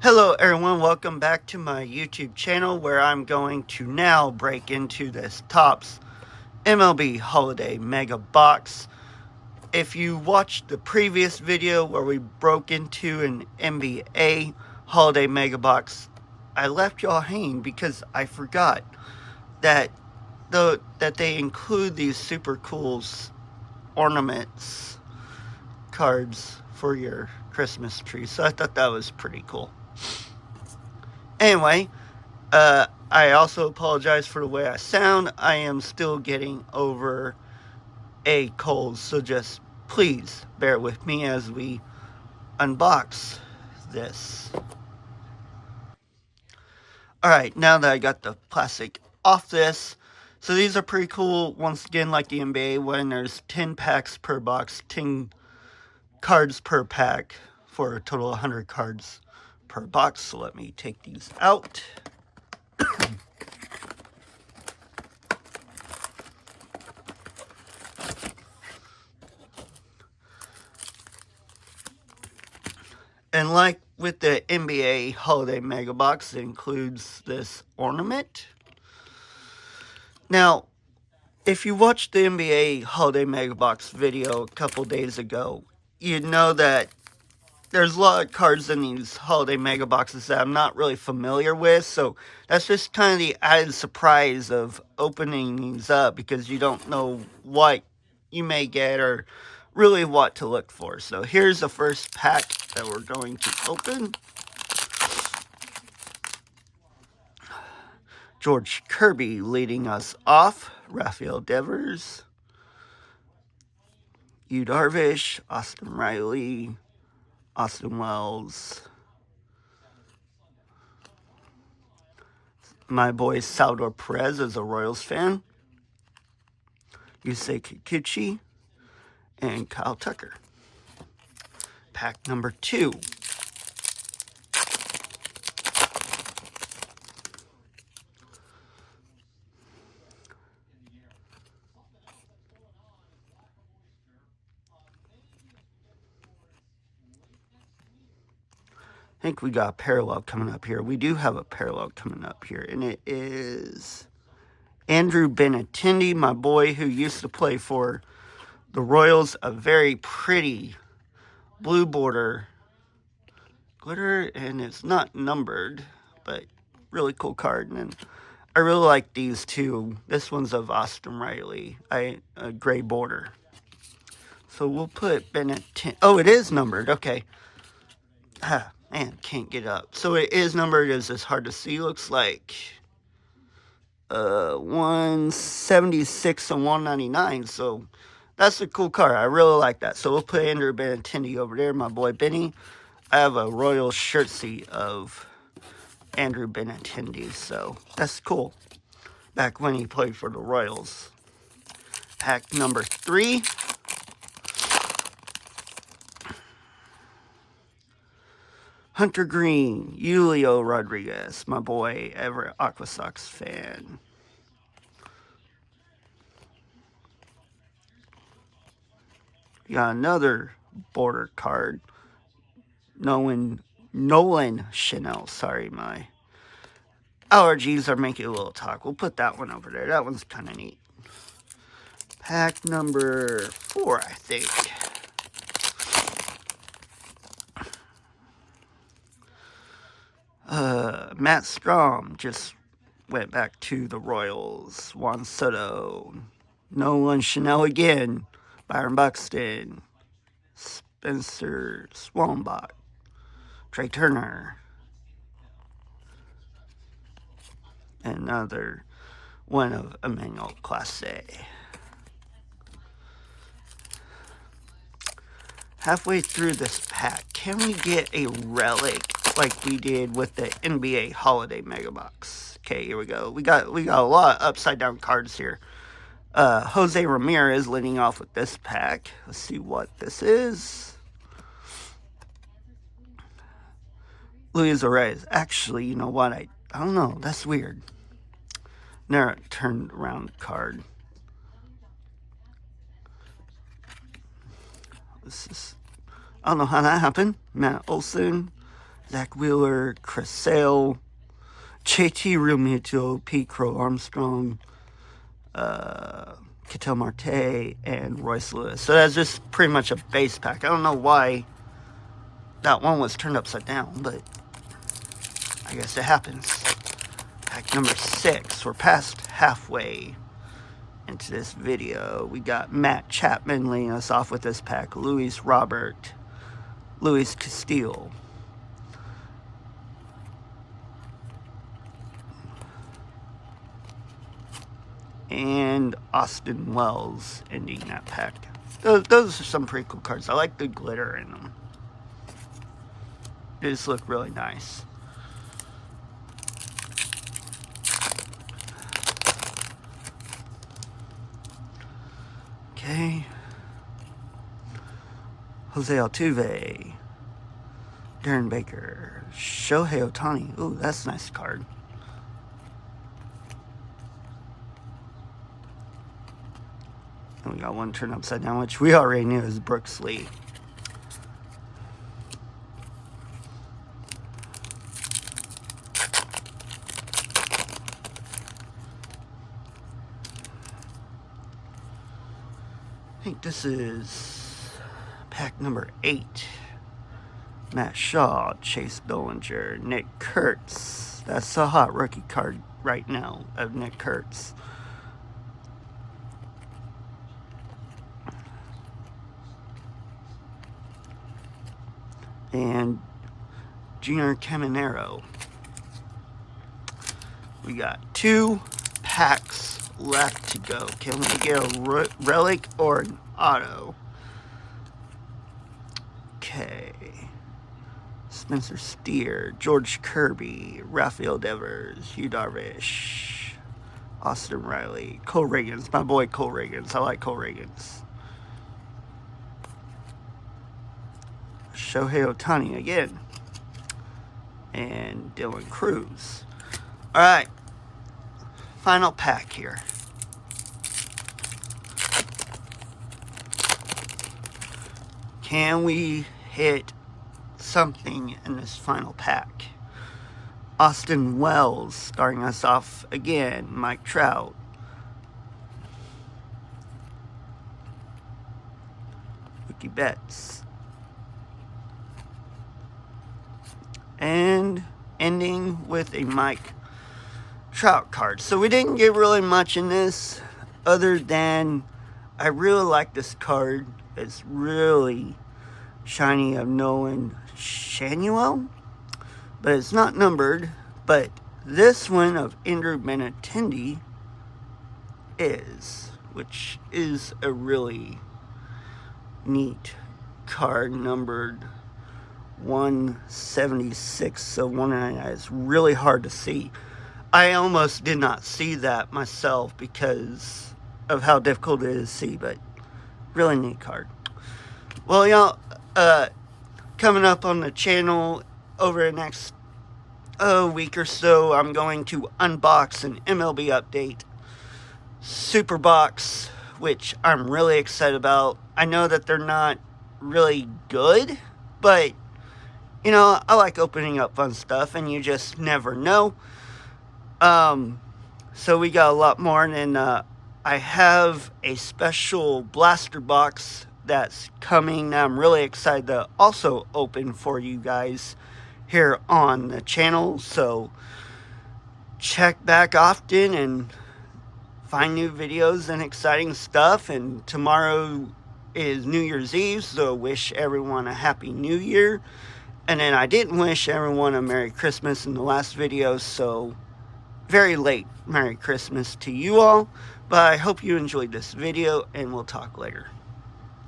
Hello everyone, welcome back to my YouTube channel where I'm going to now break into this Topps MLB Holiday Mega Box. If you watched the previous video where we broke into an NBA Holiday Mega Box, I left y'all hanging because I forgot that they include these super cool ornaments cards for your Christmas tree. So I thought that was pretty cool. Anyway, I also apologize for the way I sound. I am still getting over a cold, so just please bear with me as we unbox this. Alright, now that I got the plastic off this, so these are pretty cool. Once again, like the NBA, when there's 10 packs per box, 10 cards per pack for a total of 100 cards per box. So let me take these out. And like with the NBA Holiday Mega Box, it includes this ornament. Now, if you watched the NBA Holiday Mega Box video a couple days ago, you know that there's a lot of cards in these Holiday Mega Boxes that I'm not really familiar with. So that's just kind of the added surprise of opening these up, because you don't know what you may get or really what to look for. So here's the first pack that we're going to open. George Kirby leading us off. Rafael Devers, Yu Darvish, Austin Riley, Austin Wells, my boy Salvador Perez is a Royals fan, Yusei Kikuchi, and Kyle Tucker. Pack number 2. I think we got a parallel coming up here. We do have a parallel coming up here, and it is Andrew Benintendi, my boy who used to play for the Royals. A very pretty blue border glitter, and it's not numbered, but really cool card. And I really like these two. This one's of Austin Riley, a gray border. So we'll put Benintendi. Oh, it is numbered. Okay. Man, can't get up. So it is numbered. It's just hard to see. Looks like 176 and 199. So that's a cool card. I really like that. So we'll put Andrew Benintendi over there, my boy Benny. I have a Royals jersey of Andrew Benintendi, so that's cool. Back when he played for the Royals. Pack number 3. Hunter Green, Julio Rodriguez, my boy, Everett Aqua Sox fan. We got another border card. Nolan Chanel. Sorry, my allergies are making a little talk. We'll put that one over there. That one's kind of neat. Pack number 4, I think. Matt Strom just went back to the Royals. Juan Soto, Nolan Chanel again, Byron Buxton, Spencer Swanbach, Trey Turner, another one of Emmanuel Clase. Halfway through this pack, can we get a relic like we did with the NBA Holiday Mega Box? Okay, here we go. We got a lot of upside down cards here. Jose Ramirez leading off with this pack. Let's see what this is. Luis Ortiz. Actually, you know what? I don't know. That's weird. Never turned around card. This is, I don't know how that happened. Matt Olson, Zach Wheeler, Chris Sale, JT Realmuto, Pete Crow Armstrong, Ketel Marte, and Royce Lewis. So that's just pretty much a base pack. I don't know why that one was turned upside down, but I guess it happens. Pack number 6. We're past halfway into this video. We got Matt Chapman leading us off with this pack. Luis Robert, Luis Castillo, and Austin Wells ending that pack. Those are some pretty cool cards. I like the glitter in them. They just look really nice. Okay. Jose Altuve, Darren Baker, Shohei Ohtani. Ooh, that's a nice card. And we got one turned upside down, which we already knew is Brooks Lee. I think this is pack number 8. Matt Shaw, Chase Bollinger, Nick Kurtz. That's a hot rookie card right now of Nick Kurtz. And Junior Caminero. We got 2 packs left to go. Can we get a relic or an auto? Okay. Spencer Steer, George Kirby, Rafael Devers, Yu Darvish, Austin Riley, Cole Reagans. My boy Cole Reagans. I like Cole Reagans. Shohei Ohtani again. And Dylan Cruz. Alright. Final pack here. Can we hit something in this final pack? Austin Wells starting us off again. Mike Trout. Mookie Betts. And ending with a Mike Trout card. So we didn't get really much in this other than I really like this card. It's really shiny of Nolan Shanuel, but it's not numbered. But this one of Andrew Benintendi is, which is a really neat card, numbered 176, so 199. It's really hard to see. I almost did not see that myself because of how difficult it is to see, but really neat card. Well, y'all, coming up on the channel over the next week or so, I'm going to unbox an MLB update super box, which I'm really excited about. I know that they're not really good, but you know, I like opening up fun stuff, and you just never know. So we got a lot more, and I have a special blaster box that's coming that I'm really excited to also open for you guys here on the channel. So check back often and find new videos and exciting stuff. And tomorrow is New Year's Eve, so wish everyone a Happy New Year. And then I didn't wish everyone a Merry Christmas in the last video, so very late Merry Christmas to you all. But I hope you enjoyed this video, and we'll talk later.